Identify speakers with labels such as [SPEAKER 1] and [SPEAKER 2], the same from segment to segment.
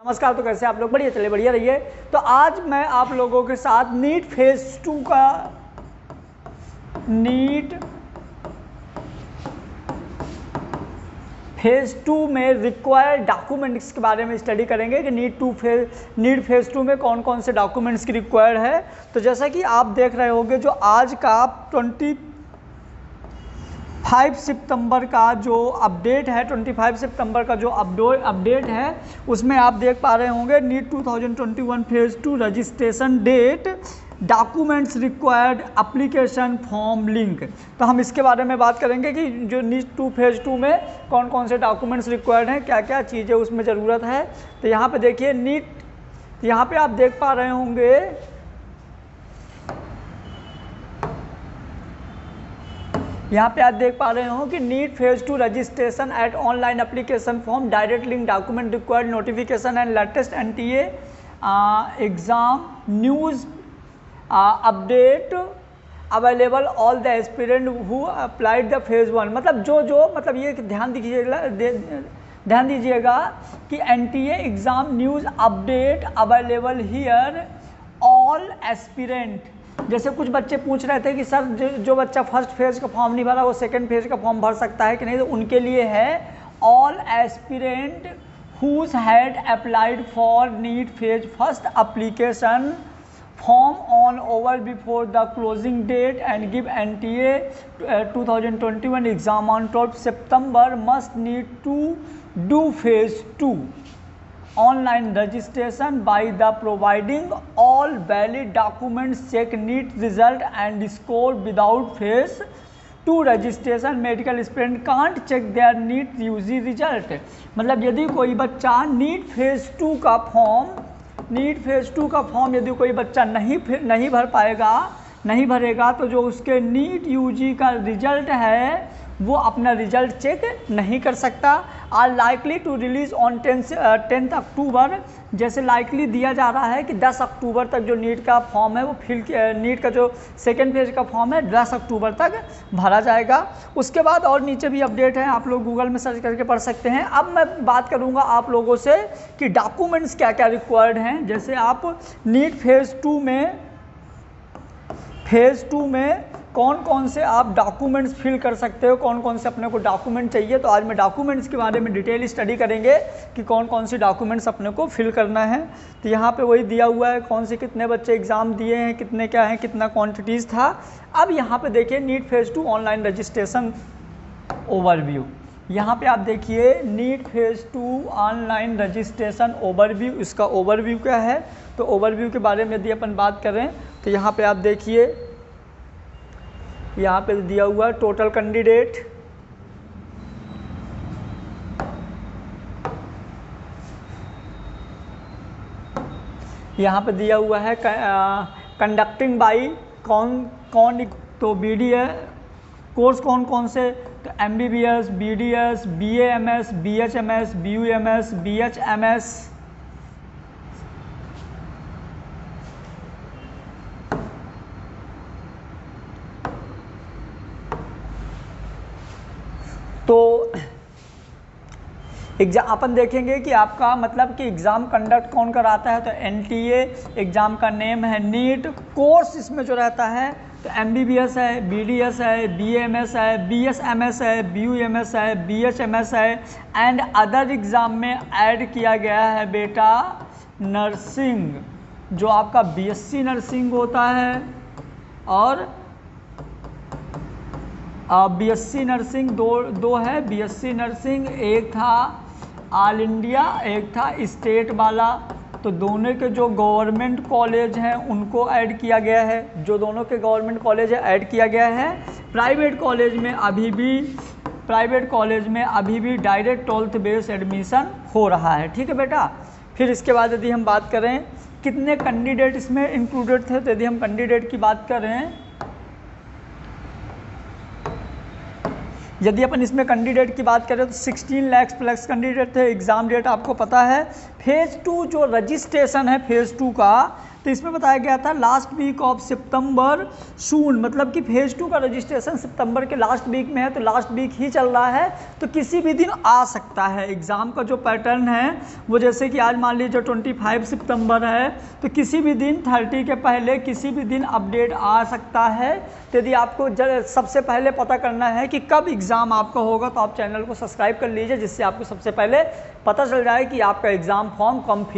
[SPEAKER 1] नमस्कार। तो कैसे आप लोग? बढ़िया, चलिए बढ़िया रहिए। तो आज मैं आप लोगों के साथ नीट फेज़ 2 में रिक्वायर्ड डॉक्यूमेंट्स के बारे में स्टडी करेंगे कि नीट फेज़ 2 में कौन कौन से डॉक्यूमेंट्स की रिक्वायर्ड है। तो जैसा कि आप देख रहे होंगे, जो आज का 25 सितंबर का जो अपडेट है, 25 सितंबर का जो अपडेट है, उसमें आप देख पा रहे होंगे NEET 2021 phase 2 registration date, documents required, application form link. तो हम इसके बारे में बात करेंगे कि जो नीट फेज़ 2 में कौन कौन से डॉक्यूमेंट्स रिक्वायर्ड हैं, क्या क्या चीज़ें उसमें ज़रूरत है। तो यहाँ पे देखिए यहाँ पे आप देख पा रहे होंगे, यहाँ पे आप देख पा रहे हो कि NEET phase 2 registration at online application form, direct link, document required, notification and latest NTA exam news update available all the aspirant who applied the phase 1। मतलब ये ध्यान दीजिएगा कि NTA exam news update available here all aspirant. जैसे कुछ बच्चे पूछ रहे थे कि सर जो बच्चा फर्स्ट फेज़ का फॉर्म नहीं भरा वो सेकंड फेज़ का फॉर्म भर सकता है कि नहीं, तो उनके लिए है all aspirant whose had applied for NEET phase first application form on over before the closing date and give NTA 2021 exam on 12 September must need to do phase 2 online registration by the providing all valid documents, check NEET result and score without phase 2 registration medical aspirant can't check their NEET UG result। मतलब यदि कोई बच्चा NEET phase 2 का form यदि कोई बच्चा नहीं भरेगा तो जो उसके नीट UG का रिजल्ट है वो अपना रिजल्ट चेक नहीं कर सकता। Are likely to release on 10 October. जैसे लाइकली दिया जा रहा है कि 10 अक्टूबर तक जो नीट का फॉर्म है वो नीट का जो सेकेंड फेज का फॉर्म है 10 अक्टूबर तक भरा जाएगा। उसके बाद और नीचे भी अपडेट है, आप लोग गूगल में सर्च करके पढ़ सकते हैं। अब मैं बात करूंगा आप लोगों से कि डॉक्यूमेंट्स क्या क्या रिक्वायर्ड हैं। जैसे आप नीट फेज़ 2 में कौन कौन से आप डॉक्यूमेंट्स फिल कर सकते हो, कौन कौन से अपने को डॉक्यूमेंट चाहिए। तो आज मैं डॉक्यूमेंट्स के बारे में डिटेल स्टडी करेंगे कि कौन कौन से डॉक्यूमेंट्स अपने को फिल करना है। तो यहाँ पे वही दिया हुआ है कौन से कितने बच्चे एग्ज़ाम दिए हैं, कितने क्या हैं, कितना क्वांटिटीज़ था। अब यहाँ पे देखिए NEET phase 2 online registration overview. यहाँ पे आप देखिए NEET phase 2 online registration overview, इसका ओवरव्यू क्या है। तो ओवरव्यू के बारे में यदि अपन बात करें तो यहाँ पे आप देखिए, यहाँ पे दिया हुआ है टोटल कैंडिडेट, यहाँ पे दिया हुआ है कंडक्टिंग बाई कौन, तो BDS कोर्स कौन से, तो MBBS, BDS, BAMS, BHMS, BUMS, BHMS, तो एग्जाम अपन देखेंगे कि आपका मतलब कि एग्ज़ाम कंडक्ट कौन कराता है। तो NTA एग्ज़ाम का नेम है नीट। कोर्स इसमें जो रहता है तो MBBS है, BDS है, BAMS है, BSMS है, BUMS है, BHMS है एंड अदर एग्ज़ाम में ऐड किया गया है बेटा नर्सिंग, जो आपका BSc नर्सिंग होता है और BSc नर्सिंग दो है। BSc नर्सिंग एक था ऑल इंडिया, एक था स्टेट वाला। तो दोनों के जो गवर्नमेंट कॉलेज हैं उनको ऐड किया गया है, जो दोनों के गवर्नमेंट कॉलेज है ऐड किया गया है। प्राइवेट कॉलेज में अभी भी डायरेक्ट 12th बेस एडमिशन हो रहा है। ठीक है बेटा। फिर इसके बाद यदि हम बात करें कितने कैंडिडेट इसमें इंक्लूडेड थे, तो यदि हम कैंडिडेट की बात करें, यदि अपन इसमें कैंडिडेट की बात करें तो 16 लाख प्लस कैंडिडेट थे। एग्ज़ाम डेट आपको पता है। फेज़ 2 जो रजिस्ट्रेशन है फेज़ 2 का तो इसमें बताया गया था लास्ट वीक ऑफ सितंबर सून, मतलब कि फेज़ 2 का रजिस्ट्रेशन सितंबर के लास्ट वीक में है, तो लास्ट वीक ही चल रहा है, तो किसी भी दिन आ सकता है। एग्ज़ाम का जो पैटर्न है वो जैसे कि आज मान लीजिए 25 सितंबर है, तो किसी भी दिन 30 के पहले किसी भी दिन अपडेट आ सकता है। तो यदि आपको सबसे पहले पता करना है कि कब एग्ज़ाम आपका होगा, तो आप चैनल को सब्सक्राइब कर लीजिए, जिससे आपको सबसे पहले पता चल जाए कि आपका एग्ज़ाम फॉर्म कब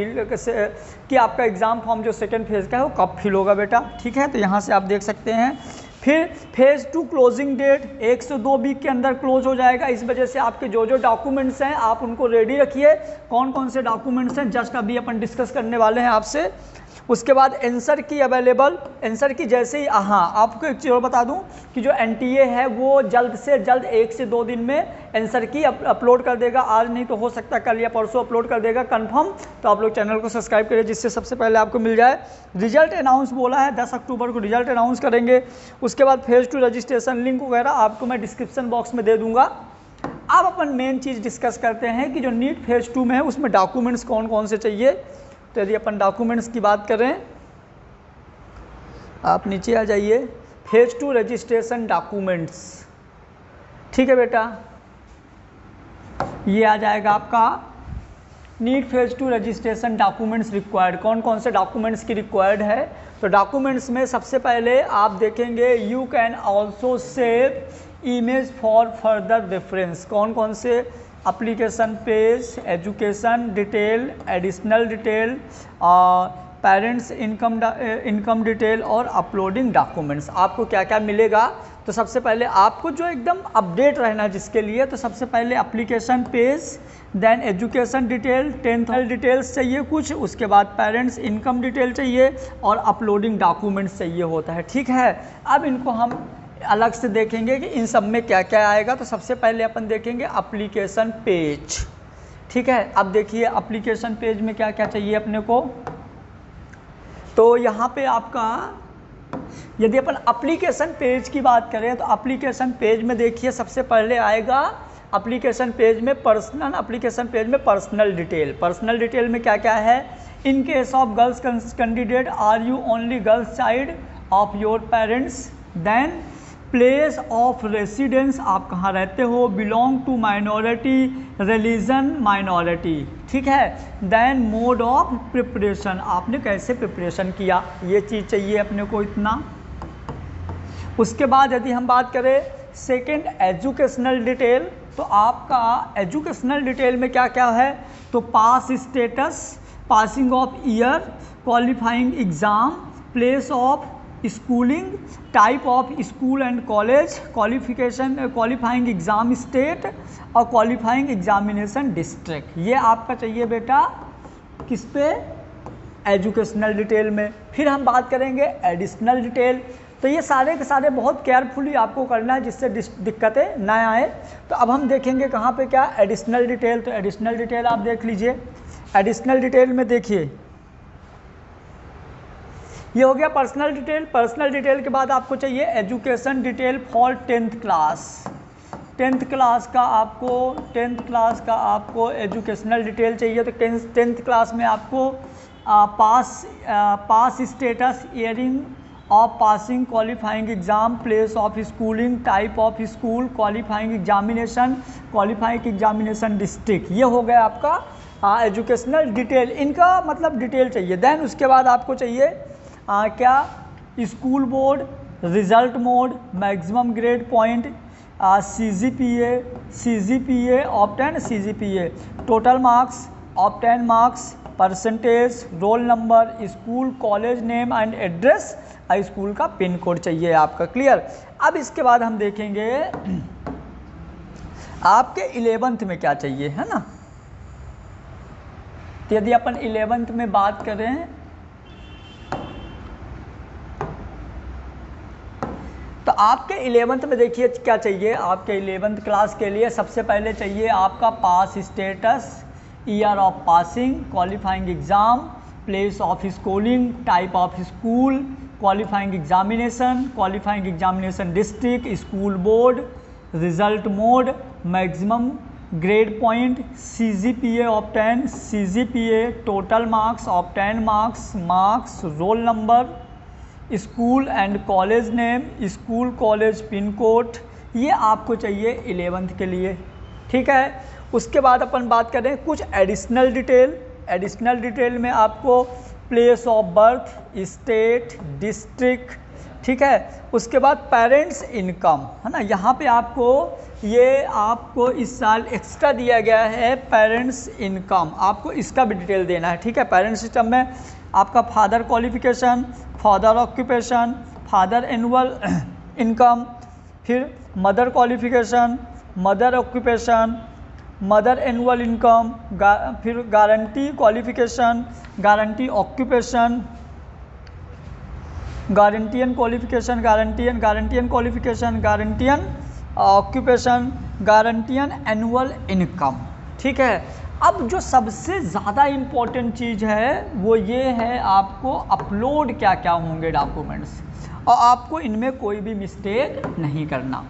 [SPEAKER 1] कि आपका एग्ज़ाम फॉर्म जो सेकेंड फेज़ का है वो कब फिल होगा बेटा। ठीक है, तो यहाँ से आप देख सकते हैं। फिर फेज़ 2 क्लोजिंग डेट 1 से 2 वीक के अंदर क्लोज हो जाएगा। इस वजह से आपके जो जो डॉक्यूमेंट्स हैं आप उनको रेडी रखिए। कौन कौन से डॉक्यूमेंट्स हैं जस्ट अभी अपन डिस्कस करने वाले हैं आपसे। उसके बाद आंसर की अवेलेबल, आंसर की जैसे ही, हाँ आपको एक चीज़ और बता दूं कि जो एनटीए है वो जल्द से जल्द 1 से 2 दिन में आंसर की अपलोड कर देगा। आज नहीं तो हो सकता है कल या परसों अपलोड कर देगा कंफर्म। तो आप लोग चैनल को सब्सक्राइब करिए, जिससे सबसे पहले आपको मिल जाए। रिजल्ट अनाउंस बोला है 10 अक्टूबर को रिजल्ट अनाउंस करेंगे। उसके बाद फेज़ 2 रजिस्ट्रेशन लिंक वगैरह आपको मैं डिस्क्रिप्शन बॉक्स में दे दूँगा। अब अपन मेन चीज़ डिस्कस करते हैं कि जो नीट फेज़ 2 में है उसमें डॉक्यूमेंट्स कौन कौन से चाहिए। तो यदि अपन डॉक्यूमेंट्स की बात करें, आप नीचे आ जाइए, फेज़ 2 रजिस्ट्रेशन डॉक्यूमेंट्स। ठीक है बेटा, ये आ जाएगा आपका NEET phase 2 registration documents required. कौन कौन से डॉक्यूमेंट्स की रिक्वायर्ड है, तो डॉक्यूमेंट्स में सबसे पहले आप देखेंगे you can also save image for further reference. कौन कौन से, application page, education detail, additional detail, parents income detail और अपलोडिंग डॉक्यूमेंट्स। आपको क्या क्या मिलेगा, तो सबसे पहले आपको जो एकदम अपडेट रहना जिसके लिए, तो सबसे पहले application page, then education detail, 10th details चाहिए कुछ, उसके बाद पेरेंट्स इनकम डिटेल चाहिए और अपलोडिंग डॉक्यूमेंट्स चाहिए होता है। ठीक है, अब इनको हम अलग से देखेंगे कि इन सब में क्या क्या आएगा। तो सबसे पहले अपन देखेंगे एप्लीकेशन पेज। ठीक है, अब देखिए एप्लीकेशन पेज में क्या क्या चाहिए अपने को। तो यहाँ पे आपका यदि अपन एप्लीकेशन पेज की बात करें, तो एप्लीकेशन पेज में देखिए सबसे पहले आएगा एप्लीकेशन पेज में पर्सनल, एप्लीकेशन पेज में पर्सनल डिटेल। पर्सनल डिटेल में क्या क्या है, in case of girls candidate are you only girls child of your parents, then place of residence, आप कहाँ रहते हो, belong to minority, religion minority. ठीक है, देन मोड ऑफ प्रिपरेशन, आपने कैसे प्रिपरेशन किया, ये चीज़ चाहिए अपने को इतना। उसके बाद यदि हम बात करें सेकंड एजुकेशनल डिटेल, तो आपका एजुकेशनल डिटेल में क्या क्या है, तो pass status, passing of year, qualifying exam, place of schooling, type of school and college, qualification qualifying exam state और क्वालिफाइंग एग्जामिनेशन डिस्ट्रिक्ट। ये आपका चाहिए बेटा किस पे, एजुकेशनल डिटेल में। फिर हम बात करेंगे एडिशनल डिटेल, तो ये सारे के सारे बहुत केयरफुली आपको करना है जिससे दिक्कतें ना आए। तो अब हम देखेंगे कहाँ पे क्या, एडिशनल डिटेल। तो एडिशनल डिटेल आप देख लीजिए, एडिशनल डिटेल में देखिए ये हो गया पर्सनल डिटेल। पर्सनल डिटेल के बाद आपको चाहिए education detail for 10th class. 10th class का आपको एजुकेशनल डिटेल चाहिए। तो 10th क्लास में आपको pass status, earring of passing, qualifying exam, place of schooling, type of school, qualifying examination district. ये हो गया आपका एजुकेशनल डिटेल, इनका मतलब डिटेल चाहिए। देन उसके बाद आपको चाहिए क्या, school board, result mode, maximum grade point, CGPA obtain, CGPA total marks, obtain marks, percentage, role number, school college name and address, school का पिन कोड चाहिए आपका। क्लियर। अब इसके बाद हम देखेंगे आपके 11th में क्या चाहिए, है ना। तो यदि अपन 11th में बात करें, तो आपके 11th में देखिए क्या चाहिए। आपके 11th क्लास के लिए सबसे पहले चाहिए आपका pass status, year of passing, qualifying exam, place of schooling, type of school, qualifying examination district, school board, result mode, maximum grade point, CGPA obtain, CGPA, total marks, obtain marks, marks, roll number, school and college name, school college pin code, ये आपको चाहिए 11th के लिए। ठीक है, उसके बाद अपन बात करें कुछ एडिशनल डिटेल। एडिशनल डिटेल में आपको place of birth, state, district, ठीक है। उसके बाद पेरेंट्स इनकम, है ना, यहाँ पे आपको इस साल एक्स्ट्रा दिया गया है पेरेंट्स इनकम, आपको इसका भी डिटेल देना है। ठीक है, पेरेंट्स सिस्टम में आपका father qualification, father occupation, father annual income, फिर mother qualification, mother occupation, mother annual income, फिर guarantee qualification, guarantee occupation, guardian qualification, guardian qualification, guardian occupation, guardian annual income. ठीक है, अब जो सबसे ज़्यादा इम्पोर्टेंट चीज़ है वो ये है, आपको अपलोड क्या क्या होंगे डॉक्यूमेंट्स, और आपको इनमें कोई भी मिस्टेक नहीं करना।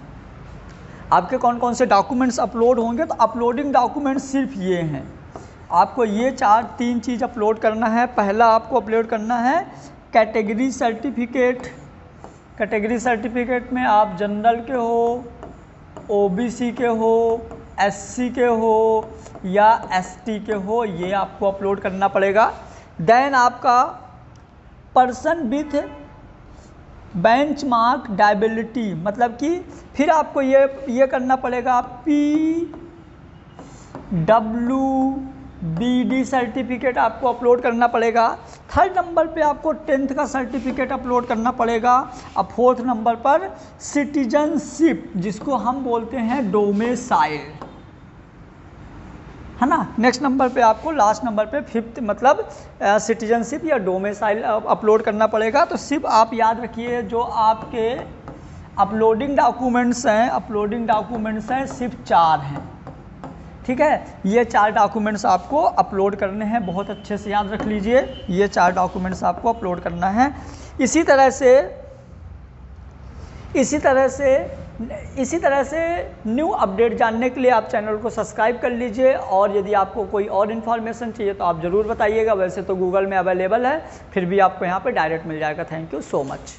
[SPEAKER 1] आपके कौन कौन से डॉक्यूमेंट्स अपलोड होंगे, तो अपलोडिंग डॉक्यूमेंट्स सिर्फ ये हैं। आपको ये 3 चीज़ अपलोड करना है। पहला आपको अपलोड करना है कैटेगरी सर्टिफिकेट। कैटेगरी सर्टिफिकेट में आप जनरल के हो, OBC के हो, SC के हो या ST के हो, ये आपको अपलोड करना पड़ेगा। देन आपका पर्सन विथ बेंचमार्क डायबिलिटी, मतलब कि फिर आपको ये करना पड़ेगा PWBD सर्टिफिकेट आपको अपलोड करना पड़ेगा। 3rd नंबर पे आपको 10th का सर्टिफिकेट अपलोड करना पड़ेगा। अब 4th नंबर पर सिटीजनशिप, जिसको हम बोलते हैं डोमेसाइल, है ना। नेक्स्ट नंबर पे आपको लास्ट नंबर पे 5th मतलब सिटीजनशिप या डोमेसाइल अपलोड करना पड़ेगा। तो सिर्फ आप याद रखिए जो आपके अपलोडिंग डॉक्यूमेंट्स हैं सिर्फ 4 हैं। ठीक है, ये 4 डॉक्यूमेंट्स आपको अपलोड करने हैं, बहुत अच्छे से याद रख लीजिए, ये 4 डॉक्यूमेंट्स आपको अपलोड करना है। इसी तरह से न्यू अपडेट जानने के लिए आप चैनल को सब्सक्राइब कर लीजिए, और यदि आपको कोई और इन्फॉर्मेशन चाहिए तो आप ज़रूर बताइएगा। वैसे तो गूगल में अवेलेबल है, फिर भी आपको यहाँ पे डायरेक्ट मिल जाएगा। Thank you so much.